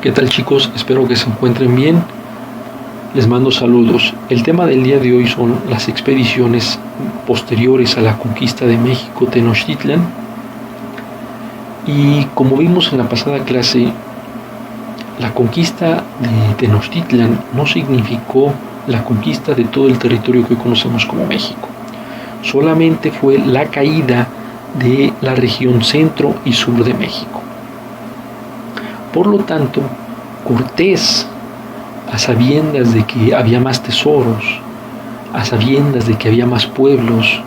¿Qué tal, chicos? Espero que se encuentren bien. Les mando saludos. El tema del día de hoy son las expediciones posteriores a la conquista de México, Tenochtitlan. Y como vimos en la pasada clase, la conquista de Tenochtitlan no significó la conquista de todo el territorio que hoy conocemos como México. Solamente fue la caída de la región centro y sur de México. Por lo tanto, Cortés, a sabiendas de que había más tesoros, a sabiendas de que había más pueblos,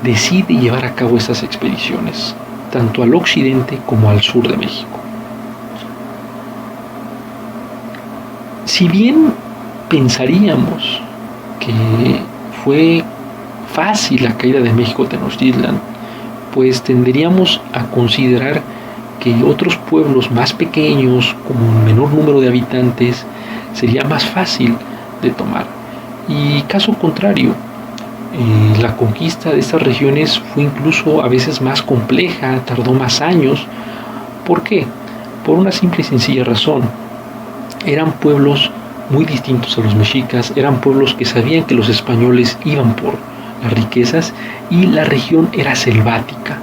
decide llevar a cabo estas expediciones, tanto al occidente como al sur de México. Si bien pensaríamos que fue fácil la caída de México Tenochtitlan, pues tenderíamos a considerar que otros pueblos más pequeños, con un menor número de habitantes, sería más fácil de tomar. Y caso contrario, la conquista de estas regiones fue incluso a veces más compleja, tardó más años. ¿Por qué? Por una simple y sencilla razón. Eran pueblos muy distintos a los mexicas, eran pueblos que sabían que los españoles iban por las riquezas y la región era selvática,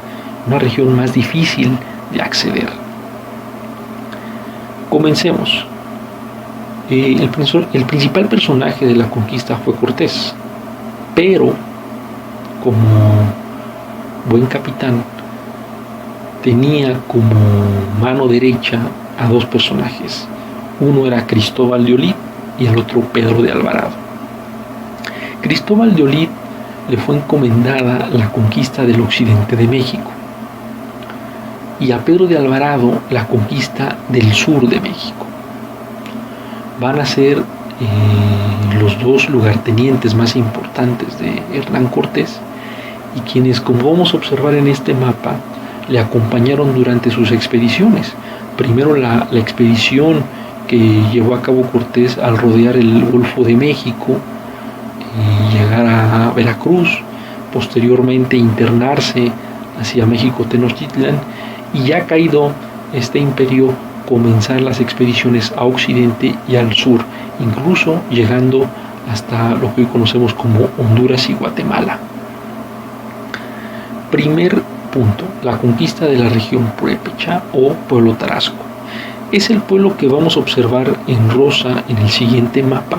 una región más difícil de acceder. Comencemos. El principal personaje de la conquista fue Cortés, pero como buen capitán tenía como mano derecha a dos personajes. Uno era Cristóbal de Olid y el otro Pedro de Alvarado. Cristóbal de Olid le fue encomendada la conquista del occidente de México y a Pedro de Alvarado la conquista del sur de México. Van a ser los dos lugartenientes más importantes de Hernán Cortés y quienes, como vamos a observar en este mapa, le acompañaron durante sus expediciones. Primero la expedición que llevó a cabo Cortés al rodear el Golfo de México y llegar a Veracruz, posteriormente internarse hacia México Tenochtitlan, y ya caído este imperio, comenzar las expediciones a occidente y al sur, incluso llegando hasta lo que hoy conocemos como Honduras y Guatemala. Primer punto, la conquista de la región purépecha o pueblo tarasco. Es el pueblo que vamos a observar en rosa en el siguiente mapa.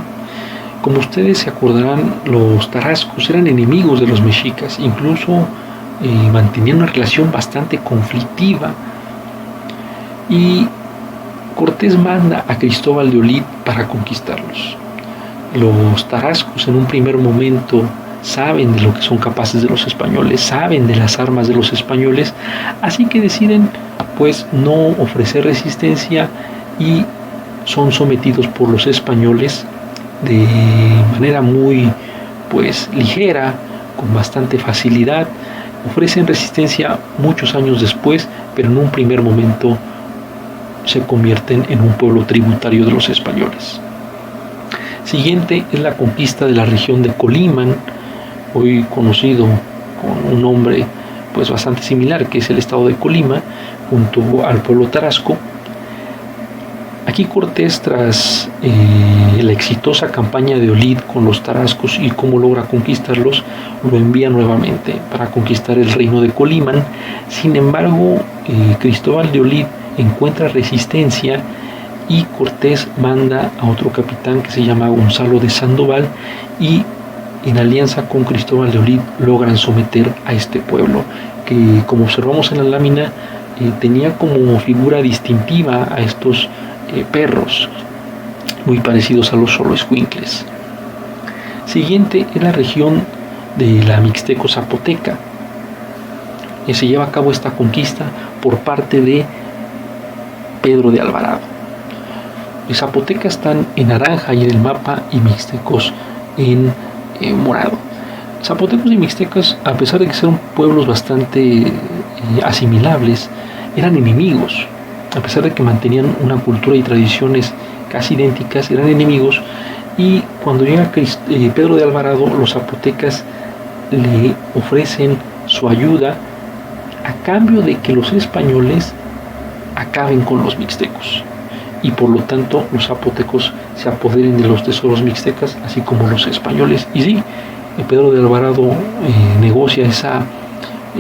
Como ustedes se acordarán, los tarascos eran enemigos de los mexicas, incluso mantenían una relación bastante conflictiva, y Cortés manda a Cristóbal de Olid para conquistarlos. Los tarascos en un primer momento saben de lo que son capaces de los españoles, saben de las armas de los españoles, así que deciden pues no ofrecer resistencia y son sometidos por los españoles de manera muy pues ligera, con bastante facilidad. Ofrecen resistencia muchos años después, pero en un primer momento se convierten en un pueblo tributario de los españoles. Siguiente es la conquista de la región de Colimán, hoy conocido con un nombre pues bastante similar, que es el estado de Colima, junto al pueblo tarasco. Aquí Cortés, tras la exitosa campaña de Olid con los tarascos y cómo logra conquistarlos, lo envía nuevamente para conquistar el reino de Colimán. Sin embargo, Cristóbal de Olid encuentra resistencia y Cortés manda a otro capitán que se llama Gonzalo de Sandoval, y en alianza con Cristóbal de Olid logran someter a este pueblo, que, como observamos en la lámina, tenía como figura distintiva a estos perros, muy parecidos a los xoloescuincles. Siguiente es la región de la Mixteco Zapoteca. Se lleva a cabo esta conquista por parte de Pedro de Alvarado. Los zapotecas están en naranja y en el mapa, y mixtecos en morado. Zapotecos y mixtecos, a pesar de que eran pueblos bastante asimilables, eran enemigos. A pesar de que mantenían una cultura y tradiciones casi idénticas, eran enemigos, y cuando llega Pedro de Alvarado, los zapotecas le ofrecen su ayuda a cambio de que los españoles acaben con los mixtecos. y por lo tanto los zapotecos se apoderen de los tesoros mixtecas, así como los españoles. Y sí, Pedro de Alvarado negocia esa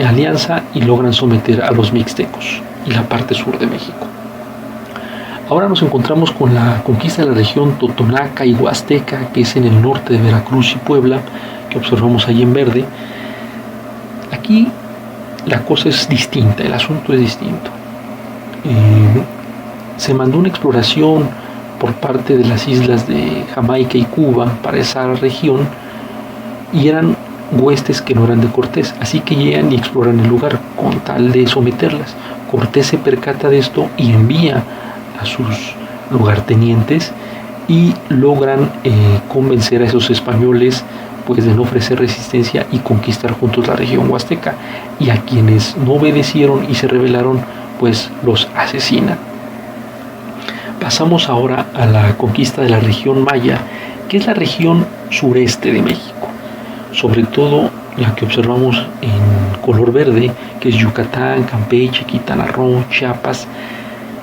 alianza y logran someter a los mixtecos y la parte sur de México. Ahora nos encontramos con la conquista de la región totonaca y huasteca, que es en el norte de Veracruz y Puebla, que observamos ahí en verde. Aquí la cosa es distinta, el asunto es distinto. Se mandó una exploración por parte de las islas de Jamaica y Cuba para esa región, y eran huestes que no eran de Cortés, así que llegan y exploran el lugar con tal de someterlas. Cortés se percata de esto y envía a sus lugartenientes y logran convencer a esos españoles pues de no ofrecer resistencia y conquistar juntos la región huasteca, y a quienes no obedecieron y se rebelaron pues los asesinan. Pasamos ahora a la conquista de la región maya, que es la región sureste de México, sobre todo la que observamos en color verde, que es Yucatán, Campeche, Quintana Roo, Chiapas.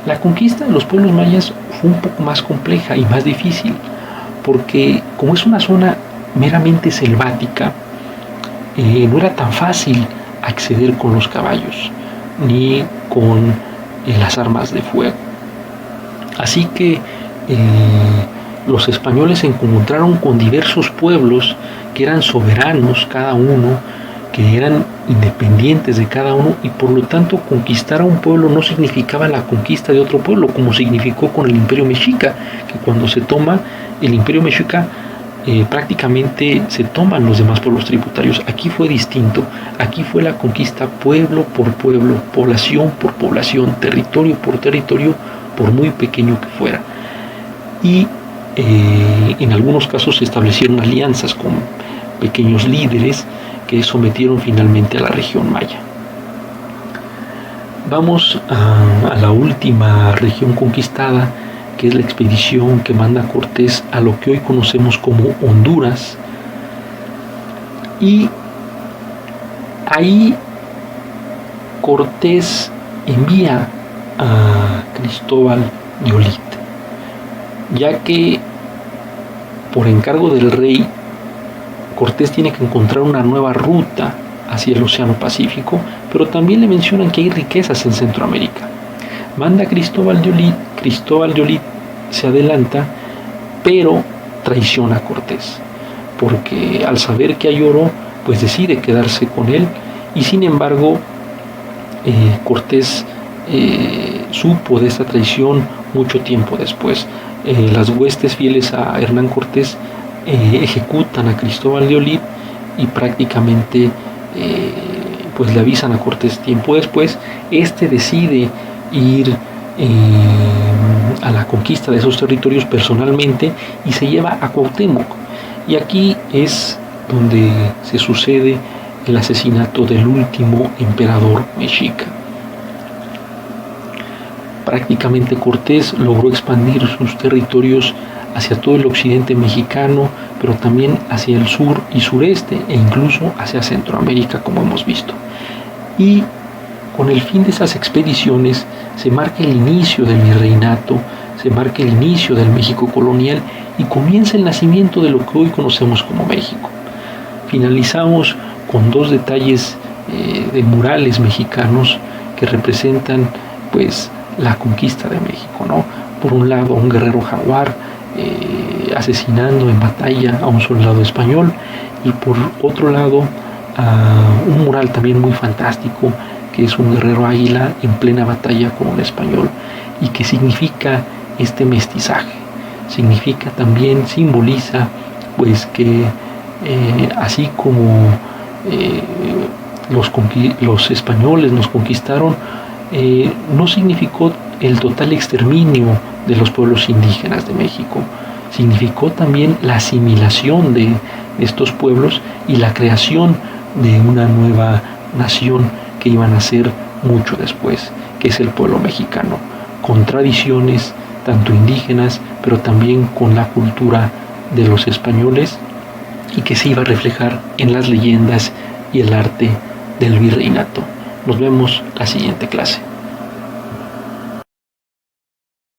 La conquista de los pueblos mayas fue un poco más compleja y más difícil, porque como es una zona meramente selvática, no era tan fácil acceder con los caballos ni con las armas de fuego. Así que los españoles se encontraron con diversos pueblos que eran soberanos cada uno, que eran independientes de cada uno, y por lo tanto conquistar a un pueblo no significaba la conquista de otro pueblo, como significó con el Imperio Mexica, que cuando se toma el Imperio Mexica prácticamente se toman los demás pueblos tributarios. Aquí fue distinto, aquí fue la conquista pueblo por pueblo, población por población, territorio por territorio, por muy pequeño que fuera. Y en algunos casos se establecieron alianzas con pequeños líderes que sometieron finalmente a la región maya. Vamos a la última región conquistada, que es la expedición que manda Cortés a lo que hoy conocemos como Honduras. Y ahí Cortés envía a Cristóbal de Olid, ya que por encargo del rey, Cortés tiene que encontrar una nueva ruta hacia el Océano Pacífico, pero también le mencionan que hay riquezas en Centroamérica. Manda a Cristóbal de Olid. Cristóbal de Olid se adelanta, pero traiciona a Cortés, porque al saber que hay oro, pues decide quedarse con él, y sin embargo Cortés supo de esta traición mucho tiempo después. Las huestes fieles a Hernán Cortés ejecutan a Cristóbal de Olid y prácticamente pues le avisan a Cortés tiempo después. Este decide ir a la conquista de esos territorios personalmente y se lleva a Cuauhtémoc, y aquí es donde se sucede el asesinato del último emperador mexica. Prácticamente Cortés logró expandir sus territorios hacia todo el occidente mexicano, pero también hacia el sur y sureste, e incluso hacia Centroamérica, como hemos visto. Y con el fin de esas expediciones se marca el inicio del virreinato, se marca el inicio del México colonial y comienza el nacimiento de lo que hoy conocemos como México. Finalizamos con dos detalles de murales mexicanos que representan pues la conquista de México, ¿no? Por un lado, un guerrero jaguar asesinando en batalla a un soldado español, y por otro lado un mural también muy fantástico, que es un guerrero águila en plena batalla con un español, y que significa este mestizaje, significa también, simboliza pues que así como los españoles nos conquistaron, no significó el total exterminio de los pueblos indígenas de México, significó también la asimilación de estos pueblos y la creación de una nueva nación que iban a ser mucho después, que es el pueblo mexicano, con tradiciones tanto indígenas, pero también con la cultura de los españoles, y que se iba a reflejar en las leyendas y el arte del virreinato. Nos vemos la siguiente clase.